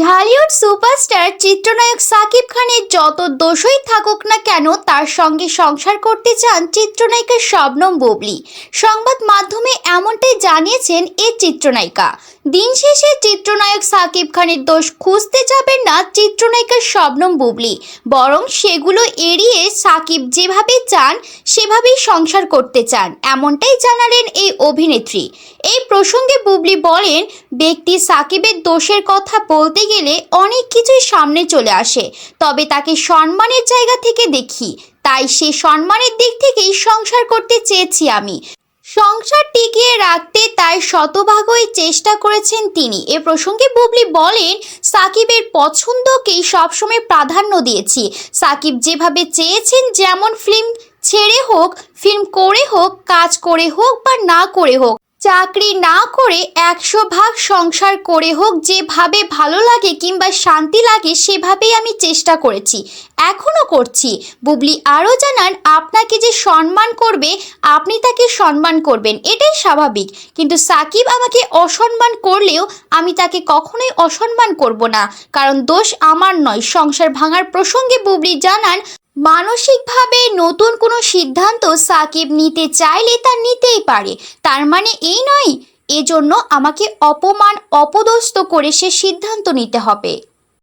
Dhallywood superstar চিত্রনায়ক সাকিব খানের যত দোষই থাকুক না কেন তার সঙ্গে সংসার করতে চান চিত্রনায়িকা শবনম বুবলী। সংবাদ মাধ্যমে এমনটাই জানিয়েছেন এই চিত্রনায়িকা। দিন শেষে চিত্রনায়ক সাকিব খানের দোষ খুঁজতে যাবেন না চিত্রনায়িকা শবনম বুবলী, বরং সেগুলো এড়িয়ে সাকিব যেভাবে চান সেভাবেই সংসার করতে চান, এমনটাই জানালেন এই অভিনেত্রী। এই প্রসঙ্গে বুবলী বলেন, ব্যক্তি সাকিবের দোষের কথা বলতে গেলে অনেক কিছুই সামনে চলে আসে, তবে তাকে সম্মানের জায়গা থেকে দেখি, তাই সে সম্মানের দিক থেকেই সংসার করতে চেয়েছি আমি। সংসার টিকিয়ে রাখতে তাই শতভাগই চেষ্টা করেছেন তিনি। এ প্রসঙ্গে বুবলী বলেন, সাকিবের পছন্দকেই সবসময় প্রাধান্য দিয়েছি। সাকিব যেভাবে চেয়েছেন, যেমন ফিল্ম ছেড়ে হোক, ফিল্ম করে হোক, কাজ করে হোক বা না করে হোক, চাকরি না করে 100 ভাগ সংসার করে হোক, যেভাবে ভালো লাগে কিংবা শান্তি লাগে সেভাবেই আমি চেষ্টা করেছি, এখনও করছি। বুবলী আরও জানান, আপনাকে যে সম্মান করবে আপনি তাকে সম্মান করবেন, এটাই স্বাভাবিক, কিন্তু সাকিব আমাকে অসম্মান করলেও আমি তাকে কখনোই অসম্মান করব না, কারণ দোষ আমার নয়। সংসার ভাঙার প্রসঙ্গে বুবলী জানান, মানসিকভাবে নতুন কোনো সিদ্ধান্ত সাকিব নিতে চাইলে তা নিতেই পারে, তার মানে এই নয় এজন্য আমাকে অপমান অপদস্থ করে সে সিদ্ধান্ত নিতে হবে।